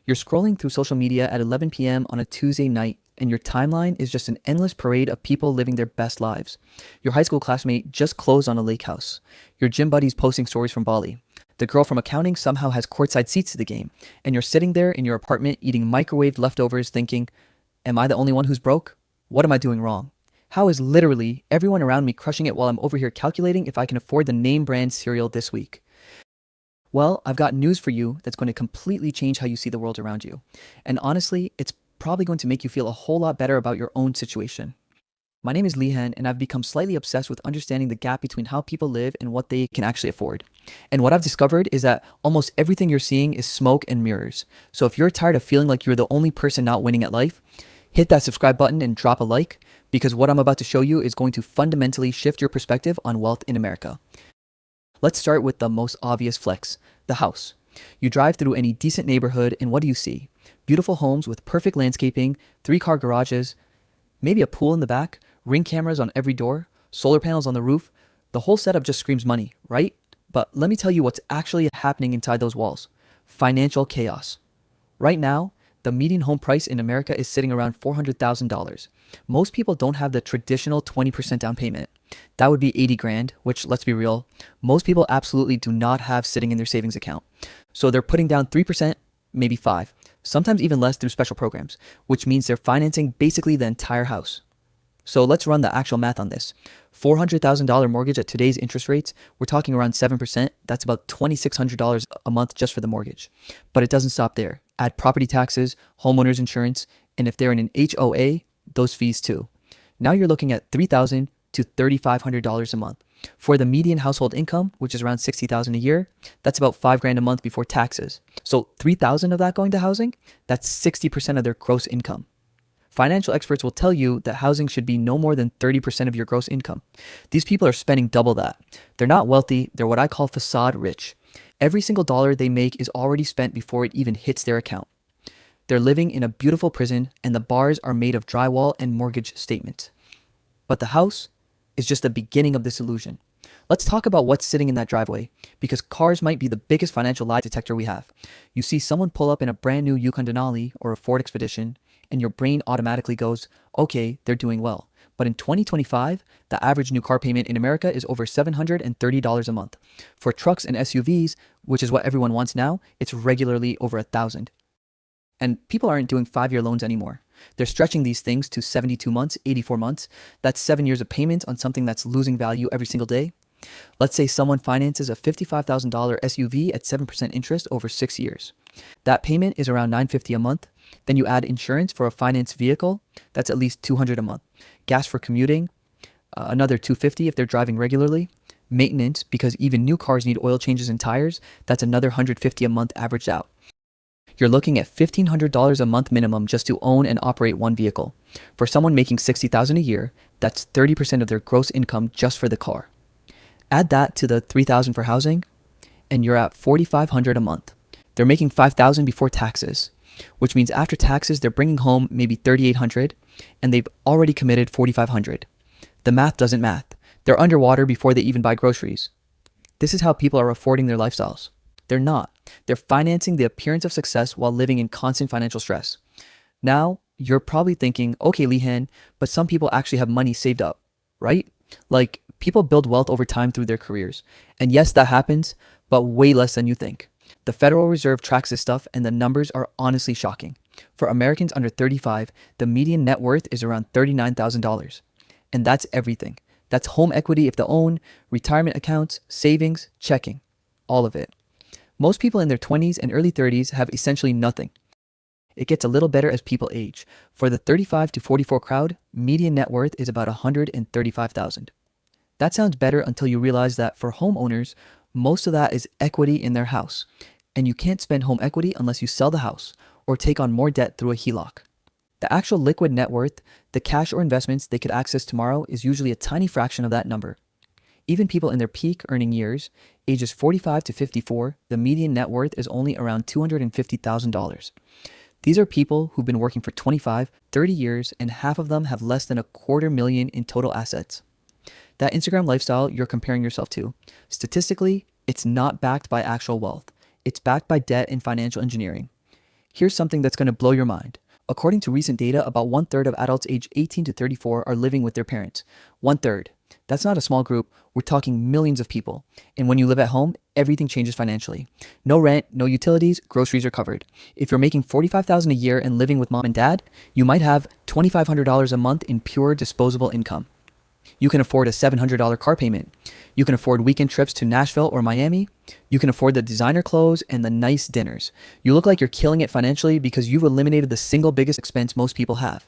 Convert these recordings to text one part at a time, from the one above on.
You're scrolling through social media at 11 p.m. on a Tuesday night, and your timeline is just an endless parade of people living their best lives. Your high school classmate just closed on a lake house. Your gym buddy's posting stories from Bali. The girl from accounting somehow has courtside seats to the game, and you're sitting there in your apartment eating microwaved leftovers thinking, am I the only one who's broke? What am I doing wrong? How is literally everyone around me crushing it while I'm over here calculating if I can afford the name brand cereal this week? Well, I've got news for you that's going to completely change how you see the world around you. And honestly, it's probably going to make you feel a whole lot better about your own situation. My name is Lihan, and I've become slightly obsessed with understanding the gap between how people live and what they can actually afford. And what I've discovered is that almost everything you're seeing is smoke and mirrors. So if you're tired of feeling like you're the only person not winning at life, hit that subscribe button and drop a like, because what I'm about to show you is going to fundamentally shift your perspective on wealth in America. Let's start with the most obvious flex, the house. You drive through any decent neighborhood and what do you see? Beautiful homes with perfect landscaping, 3-car garages, maybe a pool in the back, Ring cameras on every door, solar panels on the roof. The whole setup just screams money, right? But let me tell you what's actually happening inside those walls. Financial chaos. Right now, the median home price in America is sitting around $400,000. Most people don't have the traditional 20% down payment. That would be 80 grand, which, let's be real, most people absolutely do not have sitting in their savings account. So they're putting down 3%, maybe 5, sometimes even less through special programs, which means they're financing basically the entire house. So let's run the actual math on this. $400,000 mortgage at today's interest rates, we're talking around 7%. That's about $2,600 a month just for the mortgage. But it doesn't stop there. Add property taxes, homeowners insurance, and if they're in an HOA, those fees too. Now you're looking at $3,000 to $3,500 a month. For the median household income, which is around $60,000 a year, that's about $5,000 a month before taxes. So $3,000 of that going to housing, that's 60% of their gross income. Financial experts will tell you that housing should be no more than 30% of your gross income. These people are spending double that. They're not wealthy, they're what I call facade rich. Every single dollar they make is already spent before it even hits their account. They're living in a beautiful prison, and the bars are made of drywall and mortgage statements. But the house is just the beginning of this illusion. Let's talk about what's sitting in that driveway, because cars might be the biggest financial lie detector we have. You see someone pull up in a brand new Yukon Denali or a Ford Expedition, and your brain automatically goes, okay, they're doing well. But in 2025, the average new car payment in America is over $730 a month. For trucks and SUVs, which is what everyone wants now, it's regularly over $1,000. And people aren't doing 5-year loans anymore. They're stretching these things to 72 months, 84 months. That's 7 years of payments on something that's losing value every single day. Let's say someone finances a $55,000 SUV at 7% interest over 6 years. That payment is around $950 a month. Then you add insurance for a financed vehicle, that's at least $200 a month. Gas for commuting, another $250 if they're driving regularly. Maintenance, because even new cars need oil changes and tires, that's another $150 a month averaged out. You're looking at $1,500 a month minimum just to own and operate one vehicle. For someone making $60,000 a year, that's 30% of their gross income just for the car. Add that to the $3,000 for housing, and you're at $4,500 a month. They're making $5,000 before taxes, which means after taxes, they're bringing home maybe $3,800, and they've already committed $4,500. The math doesn't math. They're underwater before they even buy groceries. This is how people are affording their lifestyles. They're not. They're financing the appearance of success while living in constant financial stress. Now, you're probably thinking, okay, Lihan, but some people actually have money saved up, right? Like, people build wealth over time through their careers. And yes, that happens, but way less than you think. The Federal Reserve tracks this stuff, and the numbers are honestly shocking. For Americans under 35, the median net worth is around $39,000. And that's everything. That's home equity if they own, retirement accounts, savings, checking, all of it. Most people in their 20s and early 30s have essentially nothing. It gets a little better as people age. For the 35 to 44 crowd, median net worth is about $135,000. That sounds better until you realize that for homeowners, most of that is equity in their house. And you can't spend home equity unless you sell the house or take on more debt through a HELOC. The actual liquid net worth, the cash or investments they could access tomorrow, is usually a tiny fraction of that number. Even people in their peak earning years, ages 45 to 54, the median net worth is only around $250,000. These are people who've been working for 25, 30 years, and half of them have less than $250,000 in total assets. That Instagram lifestyle you're comparing yourself to, statistically, it's not backed by actual wealth. It's backed by debt and financial engineering. Here's something that's going to blow your mind. According to recent data, about one third of adults aged 18 to 34 are living with their parents. One third. That's not a small group. We're talking millions of people. And when you live at home, everything changes financially. No rent, no utilities, groceries are covered. If you're making $45,000 a year and living with mom and dad, you might have $2,500 a month in pure disposable income. You can afford a $700 car payment. You can afford weekend trips to Nashville or Miami. You can afford the designer clothes and the nice dinners. You look like you're killing it financially because you've eliminated the single biggest expense most people have.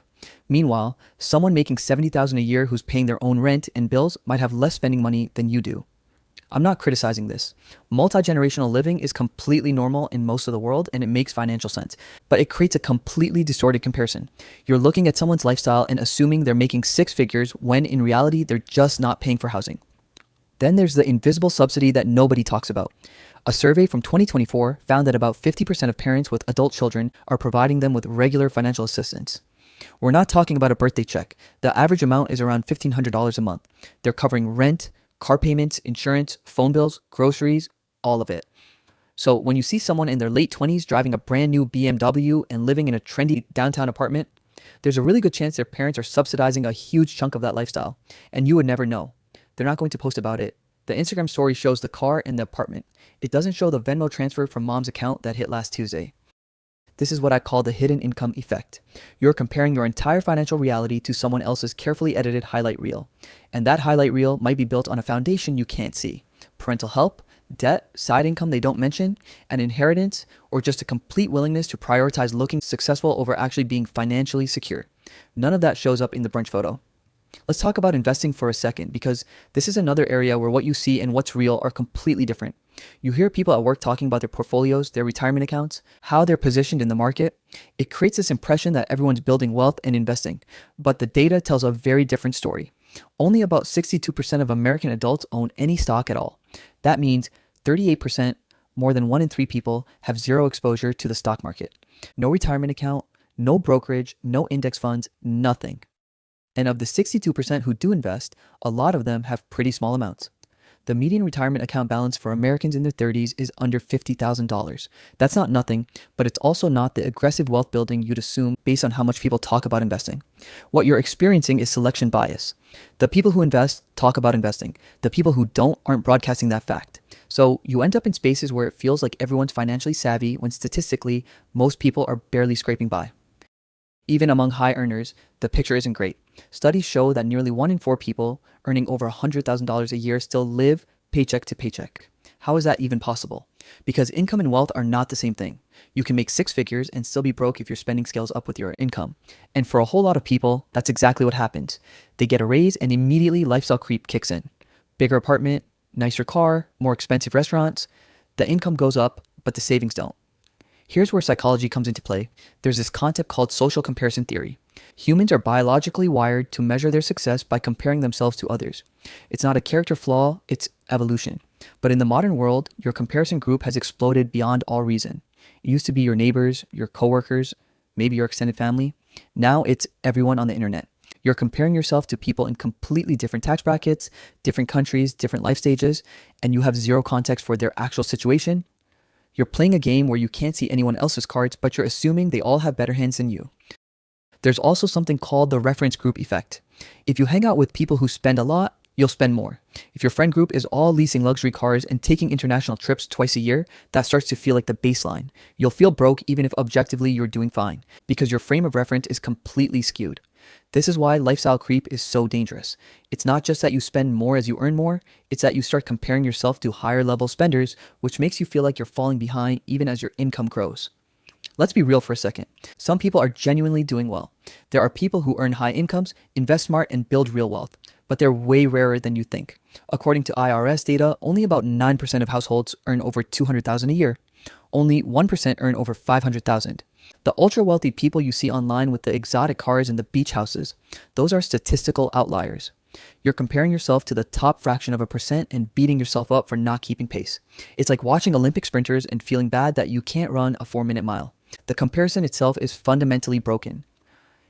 Meanwhile, someone making $70,000 a year who's paying their own rent and bills might have less spending money than you do. I'm not criticizing this. Multi-generational living is completely normal in most of the world and it makes financial sense, but it creates a completely distorted comparison. You're looking at someone's lifestyle and assuming they're making six figures when in reality they're just not paying for housing. Then there's the invisible subsidy that nobody talks about. A survey from 2024 found that about 50% of parents with adult children are providing them with regular financial assistance. We're not talking about a birthday check. The average amount is around $1,500 a month. They're covering rent, car payments, insurance, phone bills, groceries, all of it. So when you see someone in their late 20s driving a brand new BMW and living in a trendy downtown apartment, there's a really good chance their parents are subsidizing a huge chunk of that lifestyle. And you would never know. They're not going to post about it. The Instagram story shows the car and the apartment. It doesn't show the Venmo transfer from mom's account that hit last Tuesday. This is what I call the hidden income effect. You're comparing your entire financial reality to someone else's carefully edited highlight reel. And that highlight reel might be built on a foundation you can't see. Parental help, debt, side income they don't mention, an inheritance, or just a complete willingness to prioritize looking successful over actually being financially secure. None of that shows up in the brunch photo. Let's talk about investing for a second because this is another area where what you see and what's real are completely different. You hear people at work talking about their portfolios, their retirement accounts, how they're positioned in the market. It creates this impression that everyone's building wealth and investing, but the data tells a very different story. Only about 62% of American adults own any stock at all. That means 38%, more than 1 in 3 people, have zero exposure to the stock market. No retirement account, no brokerage, no index funds, nothing. And of the 62% who do invest, a lot of them have pretty small amounts. The median retirement account balance for Americans in their 30s is under $50,000. That's not nothing, but it's also not the aggressive wealth building you'd assume based on how much people talk about investing. What you're experiencing is selection bias. The people who invest talk about investing. The people who don't aren't broadcasting that fact. So you end up in spaces where it feels like everyone's financially savvy when statistically, most people are barely scraping by. Even among high earners, the picture isn't great. Studies show that nearly 1 in 4 people earning over $100,000 a year still live paycheck to paycheck. How is that even possible? Because income and wealth are not the same thing. You can make six figures and still be broke if your spending scales up with your income. And for a whole lot of people, that's exactly what happens. They get a raise and immediately lifestyle creep kicks in. Bigger apartment, nicer car, more expensive restaurants. The income goes up, but the savings don't. Here's where psychology comes into play. There's this concept called social comparison theory. Humans are biologically wired to measure their success by comparing themselves to others. It's not a character flaw, it's evolution. But in the modern world, your comparison group has exploded beyond all reason. It used to be your neighbors, your coworkers, maybe your extended family. Now it's everyone on the internet. You're comparing yourself to people in completely different tax brackets, different countries, different life stages, and you have zero context for their actual situation. You're playing a game where you can't see anyone else's cards, but you're assuming they all have better hands than you. There's also something called the reference group effect. If you hang out with people who spend a lot, you'll spend more. If your friend group is all leasing luxury cars and taking international trips twice a year, that starts to feel like the baseline. You'll feel broke even if objectively you're doing fine, because your frame of reference is completely skewed. This is why lifestyle creep is so dangerous. It's not just that you spend more as you earn more, it's that you start comparing yourself to higher level spenders, which makes you feel like you're falling behind even as your income grows. Let's be real for a second. Some people are genuinely doing well. There are people who earn high incomes, invest smart, and build real wealth, but they're way rarer than you think. According to IRS data, only about 9% of households earn over $200,000 a year. Only 1% earn over $500,000. The ultra wealthy people you see online with the exotic cars and the beach houses, those are statistical outliers. You're comparing yourself to the top fraction of a percent and beating yourself up for not keeping pace. It's like watching Olympic sprinters and feeling bad that you can't run a 4-minute mile. The comparison itself is fundamentally broken.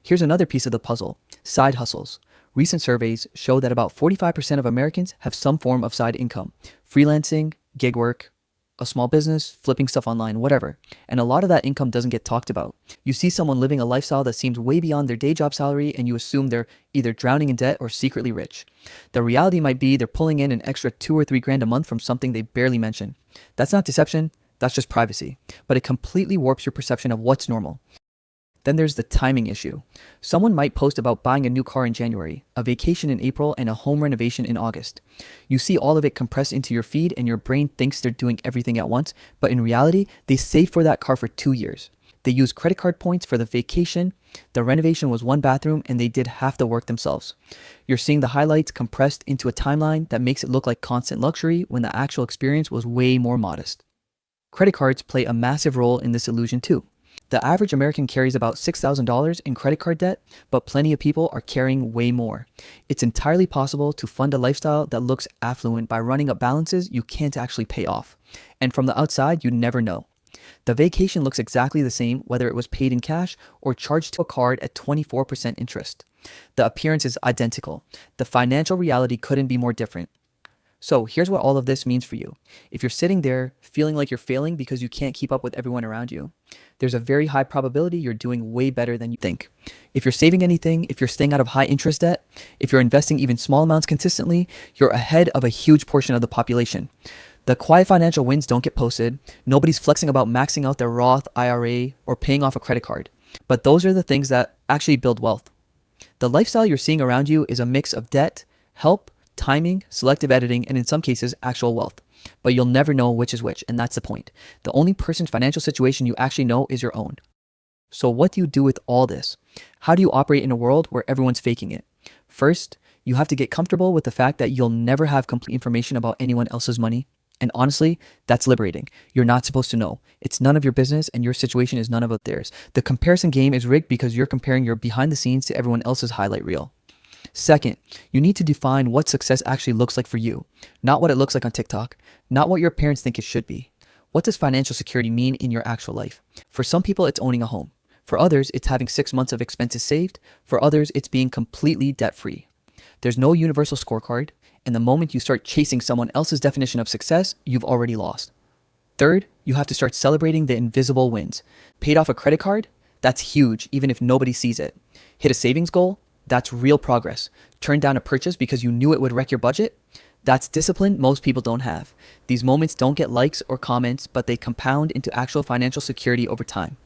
Here's another piece of the puzzle: side hustles. Recent surveys show that about 45% of Americans have some form of side income: freelancing, gig work, a small business, flipping stuff online, whatever. And a lot of that income doesn't get talked about. You see someone living a lifestyle that seems way beyond their day job salary, and you assume they're either drowning in debt or secretly rich. The reality might be they're pulling in an extra 2 or 3 grand a month from something they barely mention. That's not deception, that's just privacy. But it completely warps your perception of what's normal. Then there's the timing issue. Someone might post about buying a new car in January, a vacation in April, and a home renovation in August. You see all of it compressed into your feed, and your brain thinks they're doing everything at once, but in reality, they saved for that car for 2 years. They used credit card points for the vacation, the renovation was 1 bathroom, and they did half the work themselves. You're seeing the highlights compressed into a timeline that makes it look like constant luxury when the actual experience was way more modest. Credit cards play a massive role in this illusion too. The average American carries about $6,000 in credit card debt, but plenty of people are carrying way more. It's entirely possible to fund a lifestyle that looks affluent by running up balances you can't actually pay off. And from the outside, you never know. The vacation looks exactly the same whether it was paid in cash or charged to a card at 24% interest. The appearance is identical. The financial reality couldn't be more different. So here's what all of this means for you. If you're sitting there feeling like you're failing because you can't keep up with everyone around you, there's a very high probability you're doing way better than you think. If you're saving anything, if you're staying out of high interest debt, if you're investing even small amounts consistently, you're ahead of a huge portion of the population. The quiet financial wins don't get posted. Nobody's flexing about maxing out their Roth IRA or paying off a credit card. But those are the things that actually build wealth. The lifestyle you're seeing around you is a mix of debt, help, timing, selective editing, and in some cases, actual wealth. But you'll never know which is which, and that's the point. The only person's financial situation you actually know is your own. So what do you do with all this? How do you operate in a world where everyone's faking it? First, you have to get comfortable with the fact that you'll never have complete information about anyone else's money. And honestly, that's liberating. You're not supposed to know. It's none of your business, and your situation is none of theirs. The comparison game is rigged because you're comparing your behind the scenes to everyone else's highlight reel. Second, you need to define what success actually looks like for you, not what it looks like on TikTok, not what your parents think it should be. What does financial security mean in your actual life? For some people, it's owning a home. For others, it's having 6 months of expenses saved. For others, it's being completely debt-free. There's no universal scorecard, and the moment you start chasing someone else's definition of success, you've already lost. Third, you have to start celebrating the invisible wins. Paid off a credit card? That's huge, even if nobody sees it. Hit a savings goal? That's real progress. Turn down a purchase because you knew it would wreck your budget? That's discipline most people don't have. These moments don't get likes or comments, but they compound into actual financial security over time.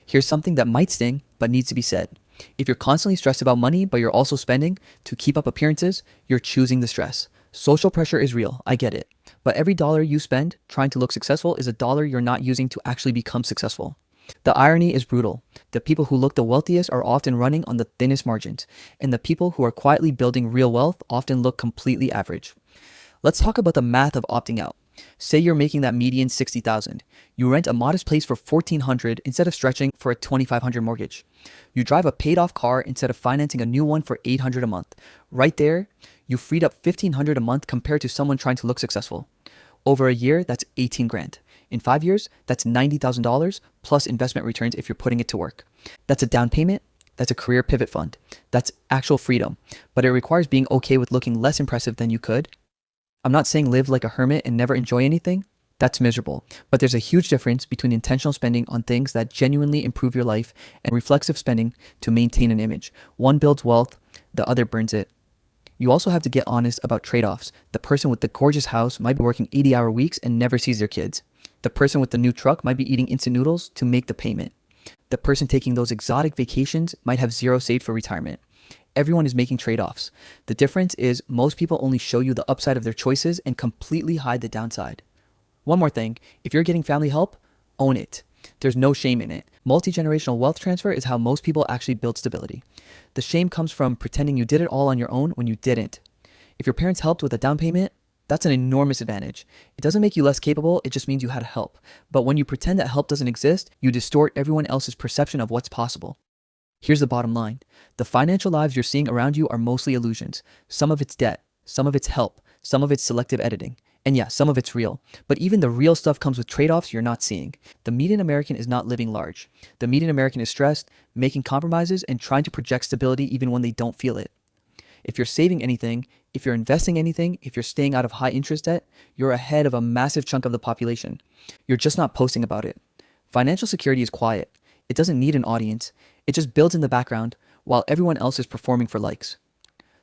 Here's something that might sting, but needs to be said. If you're constantly stressed about money, but you're also spending to keep up appearances, you're choosing the stress. Social pressure is real, I get it. But every dollar you spend trying to look successful is a dollar you're not using to actually become successful. The irony is brutal. The people who look the wealthiest are often running on the thinnest margins, and the people who are quietly building real wealth often look completely average. Let's talk about the math of opting out. Say you're making that median $60,000. You rent a modest place for $1,400 instead of stretching for a $2,500 mortgage. You drive a paid-off car instead of financing a new one for $800 a month. Right there, you freed up $1,500 a month compared to someone trying to look successful. Over a year, that's 18 grand. In 5 years, that's $90,000 plus investment returns if you're putting it to work. That's a down payment. That's a career pivot fund. That's actual freedom. But it requires being okay with looking less impressive than you could. I'm not saying live like a hermit and never enjoy anything. That's miserable. But there's a huge difference between intentional spending on things that genuinely improve your life and reflexive spending to maintain an image. One builds wealth, the other burns it. You also have to get honest about trade-offs. The person with the gorgeous house might be working 80-hour weeks and never sees their kids. The person with the new truck might be eating instant noodles to make the payment. The person taking those exotic vacations might have zero saved for retirement. Everyone is making trade-offs. The difference is most people only show you the upside of their choices and completely hide the downside. One more thing, if you're getting family help, own it. There's no shame in it. Multi-generational wealth transfer is how most people actually build stability. The shame comes from pretending you did it all on your own when you didn't. If your parents helped with a down payment, that's an enormous advantage. It doesn't make you less capable, it just means you had help. But when you pretend that help doesn't exist, you distort everyone else's perception of what's possible. Here's the bottom line. The financial lives you're seeing around you are mostly illusions. Some of it's debt, some of it's help, some of it's selective editing. And yeah, some of it's real. But even the real stuff comes with trade-offs you're not seeing. The median American is not living large. The median American is stressed, making compromises, and trying to project stability even when they don't feel it. If you're saving anything, if you're investing anything, if you're staying out of high interest debt, you're ahead of a massive chunk of the population. You're just not posting about it. Financial security is quiet. It doesn't need an audience. It just builds in the background while everyone else is performing for likes.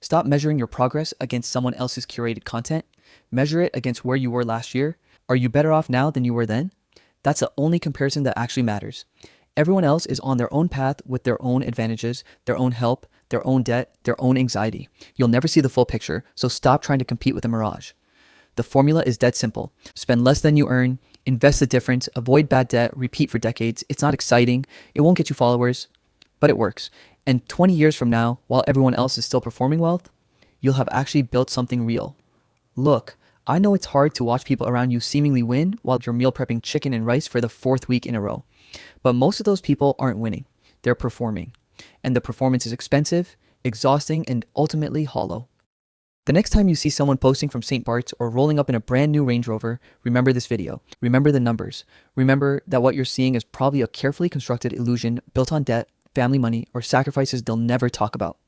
Stop measuring your progress against someone else's curated content. Measure it against where you were last year. Are you better off now than you were then? That's the only comparison that actually matters. Everyone else is on their own path with their own advantages, their own help, their own debt, their own anxiety. You'll never see the full picture, so stop trying to compete with a mirage. The formula is dead simple. Spend less than you earn, invest the difference, avoid bad debt, repeat for decades. It's not exciting, it won't get you followers, but it works. And 20 years from now, while everyone else is still performing wealth, you'll have actually built something real. Look, I know it's hard to watch people around you seemingly win while you're meal prepping chicken and rice for the 4th week in a row. But most of those people aren't winning. They're performing. And the performance is expensive, exhausting, and ultimately hollow. The next time you see someone posting from St. Bart's or rolling up in a brand new Range Rover, remember this video. Remember the numbers. Remember that what you're seeing is probably a carefully constructed illusion built on debt, family money, or sacrifices they'll never talk about.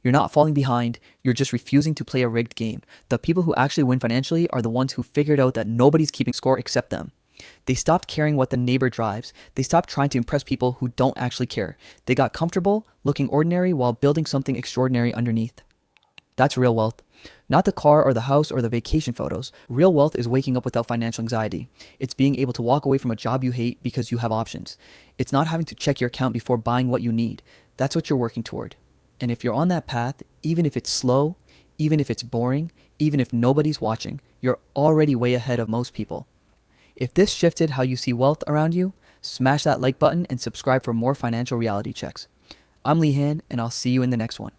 You're not falling behind, you're just refusing to play a rigged game. The people who actually win financially are the ones who figured out that nobody's keeping score except them. They stopped caring what the neighbor drives. They stopped trying to impress people who don't actually care. They got comfortable, looking ordinary while building something extraordinary underneath. That's real wealth. Not the car or the house or the vacation photos. Real wealth is waking up without financial anxiety. It's being able to walk away from a job you hate because you have options. It's not having to check your account before buying what you need. That's what you're working toward. And if you're on that path, even if it's slow, even if it's boring, even if nobody's watching, you're already way ahead of most people. If this shifted how you see wealth around you, smash that like button and subscribe for more financial reality checks. I'm Lee Han, and I'll see you in the next one.